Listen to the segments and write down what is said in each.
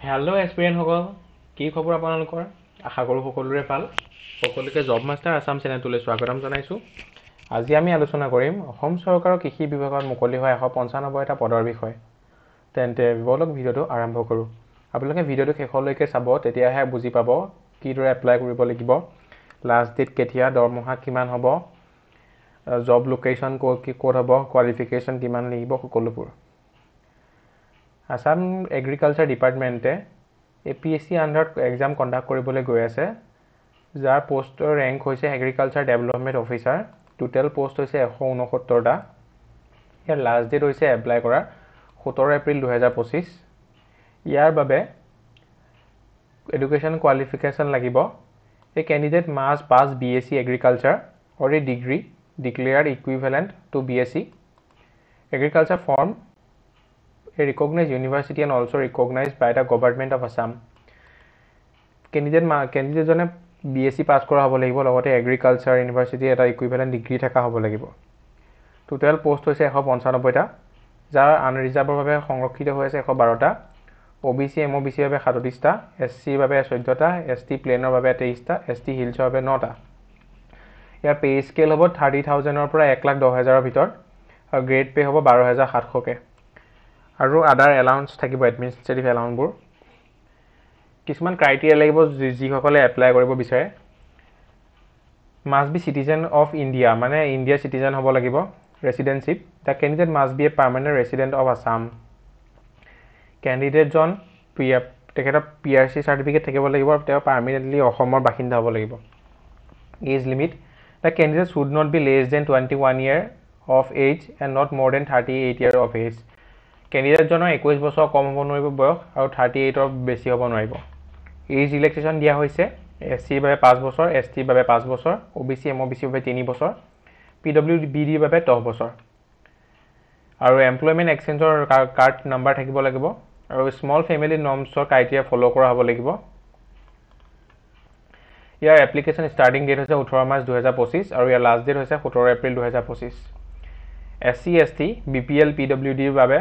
Hello' experience সকল, কি খবৰ আপোনালোকৰ? আশা কৰোঁ সকলোৰে ভাল। সকলোকে জব মাষ্টাৰ আছাম চেনেলটোলৈ স্বাগতম জনাইছোঁ। আজি আমি আলোচনা কৰিম অসম চৰকাৰৰ কৃষি বিভাগত মুকলি হোৱা 195টা পদৰ বিষয়ে। তেন্তে বলক ভিডিঅ'টো আৰম্ভ কৰোঁ। আপোনালোকে ভিডিঅ'টো শেষলৈকে চাব, তেতিয়াহে বুজি পাব কিদৰে এপ্লাই কৰিব লাগিব, লাষ্ট ডেট কেতিয়া, দৰমহা কিমান হ'ব, জব লোকেশ্যন ক'ত হ'ব, কোৱালিফিকেশ্যন কিমান লাগিব, সকলোবোৰ। আছাম এগ্ৰিকালচাৰ ডিপাৰ্টমেণ্টে APSC আণ্ডাৰত এক্সাম কণ্ডাক্ট কৰিবলৈ গৈ আছে, যাৰ পোষ্টৰ ৰেংক হৈছে agriculture development officer. Total post হৈছে 169টা। ইয়াৰ লাষ্ট ডেট হৈছে এপ্লাই কৰাৰ 17 এপ্ৰিল 2025। ইয়াৰ বাবে এডুকেশ্যন কোৱালিফিকেশ্যন লাগিব। A candidate must pass BSc Agriculture or a degree declared equivalent to BSc Agriculture from a recognized university and also recognized by the government of Assam. কেণ্ডিডেটজনে BSc পাছ কৰা হ'ব লাগিব, লগতে agriculture university এটা equivalent degree থকা হ'ব লাগিব। Total post হৈছে 195টা, যাৰ আনৰিজাৰ্ভৰ বাবে সংৰক্ষিত হৈ আছে 112টা, OBC MOBC বাবে 37টা, SC বাবে 14টা, ST প্লেনৰ বাবে 23টা, ST হিলছৰ বাবে 9টা। ইয়াৰ পে স্কেল হ'ব 30,000ৰ পৰা 1,10,000ৰ ভিতৰত, আৰু গ্ৰেড পে হ'ব 12,700কে। আৰু আদাৰ এলাউন্স থাকিব, এডমিনিষ্ট্ৰেটিভ এলাউন্সবোৰ। কিছুমান ক্ৰাইটেৰিয়া লাগিব যিসকলে এপ্লাই কৰিব বিচাৰে। Must be citizen of India, মানে ইণ্ডিয়াৰ চিটিজেন হ'ব লাগিব। Residentship, the candidate must be a permanent resident of Assam. কেণ্ডিডেটজন তেখেতৰ PRC চাৰ্টিফিকেট থাকিব লাগিব, তেওঁ পাৰ্মানেণ্টলি অসমৰ বাসিন্দা হ'ব লাগিব। Age limit, the candidate should not be less than 21 years of age and not more than 38 years of age. কেণ্ডিডেটজনৰ 21 বছৰ কম হ'ব নোৱাৰিব বয়স, আৰু 38ৰ বেছি হ'ব নোৱাৰিব। এজ ৰিলেক্সেশ্যন দিয়া হৈছে SCৰ বাবে 5 বছৰ, STৰ বাবে 5 বছৰ, OBC MOBCৰ বাবে 3 বছৰ, PWBDৰ বাবে 10 বছৰ। আৰু এমপ্লয়মেণ্ট এক্সচেঞ্জৰ কাৰ্ড নাম্বাৰ থাকিব লাগিব, আৰু স্মল ফেমিলি নৰ্মছৰ ক্ৰাইটেৰিয়া ফ'ল' কৰা হ'ব লাগিব। ইয়াৰ এপ্লিকেশ্যন ষ্টাৰ্টিং ডেট হৈছে 18 মাৰ্চ 2025, আৰু ইয়াৰ লাষ্ট ডেট হৈছে 17 এপ্ৰিল 2025। SC ST BPL PWDৰ বাবে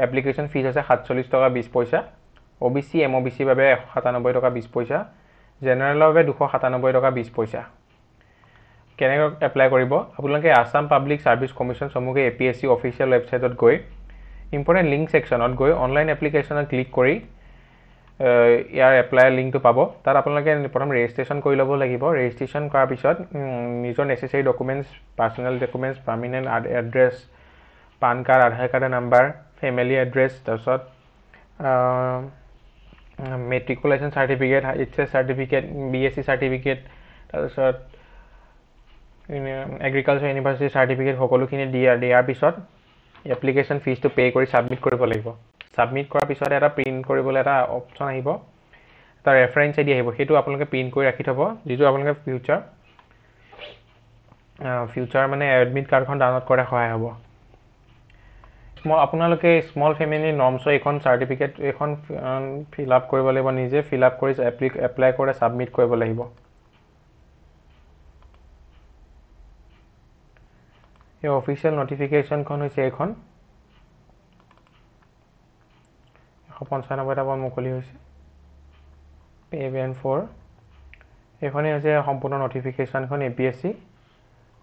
এপ্লিকেশ্যন ফিজ হৈছে 47 টকা 20 পইচা, OBC MOBCৰ বাবে 197 টকা 20 পইচা, জেনেৰেলৰ বাবে 297 টকা 20 পইচা। কেনেকৈ এপ্লাই কৰিব? আপোনালোকে আছাম পাব্লিক ছাৰ্ভিচ কমিশ্যন চমুকৈ APSC অফিচিয়েল ৱেবছাইটত গৈ ইম্পৰ্টেণ্ট লিংক ছেকশ্যনত গৈ অনলাইন এপ্লিকেশ্যনত ক্লিক কৰি ইয়াৰ এপ্লাই লিংকটো পাব। তাত আপোনালোকে প্ৰথম ৰেজিষ্ট্ৰেশ্যন কৰি ল'ব লাগিব। ৰেজিষ্ট্ৰেশ্যন কৰাৰ পিছত নিজৰ necessary documents, personal documents, permanent address, PAN card, Aadhaar কাৰ্ডৰ নাম্বাৰ, ফেমিলি এড্ৰেছ, তাৰপিছত matriculation certificate, HS certificate, BSc certificate, তাৰপিছত এগ্ৰিকালচাৰ ইউনিভাৰ্চিটি চাৰ্টিফিকেট, সকলোখিনি দিয়াৰ পিছত এপ্লিকেশ্যন ফিজটো পে' কৰি ছাবমিট কৰিব লাগিব। ছাবমিট কৰাৰ পিছত এটা প্ৰিণ্ট কৰিবলৈ এটা অপশ্যন আহিব, এটা ৰেফাৰেঞ্চ ID আহিব, সেইটো আপোনালোকে প্ৰিণ্ট কৰি ৰাখি থ'ব, যিটো আপোনালোকে ফিউচাৰ মানে এডমিট কাৰ্ডখন ডাউনলোড কৰাত সহায় হ'ব। আপোনালোকে স্মল ফেমিলি নৰ্মছৰ এইখন চাৰ্টিফিকেট এইখন ফিল আপ কৰিব লাগিব, নিজে ফিল আপ কৰি এপ্লাই কৰি ছাবমিট কৰিব লাগিব। এই অফিচিয়েল নটিফিকেশ্যনখন হৈছে এইখন, 195টা পদ মুকলি হৈছে, PAVN4। এইখনেই হৈছে সম্পূৰ্ণ নটিফিকেশ্যনখন APSC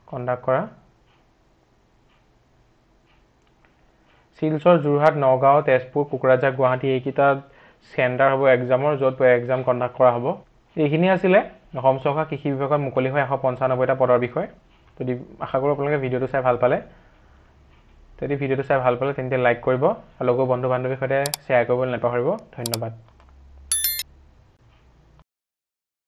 কণ্ডাক্ট কৰা। শিলচৰ, যোৰহাট, নগাঁও, তেজপুৰ, কোকৰাঝাৰ, গুৱাহাটী এইকেইটা চেণ্টাৰ হ'ব এক্সামৰ, য'ত এক্সাম কণ্ডাক্ট কৰা হ'ব। এইখিনি আছিলে অসম চৰকাৰ কৃষি বিভাগত মুকলি হোৱা 195টা পদৰ বিষয়ে। যদি আশা কৰোঁ আপোনালোকে ভিডিঅ'টো চাই ভাল পালে। তেন্তে লাইক কৰিব, আৰু লগৰ বন্ধু বান্ধৱীৰ সৈতে শ্বেয়াৰ কৰিবলৈ নাপাহৰিব। ধন্যবাদ।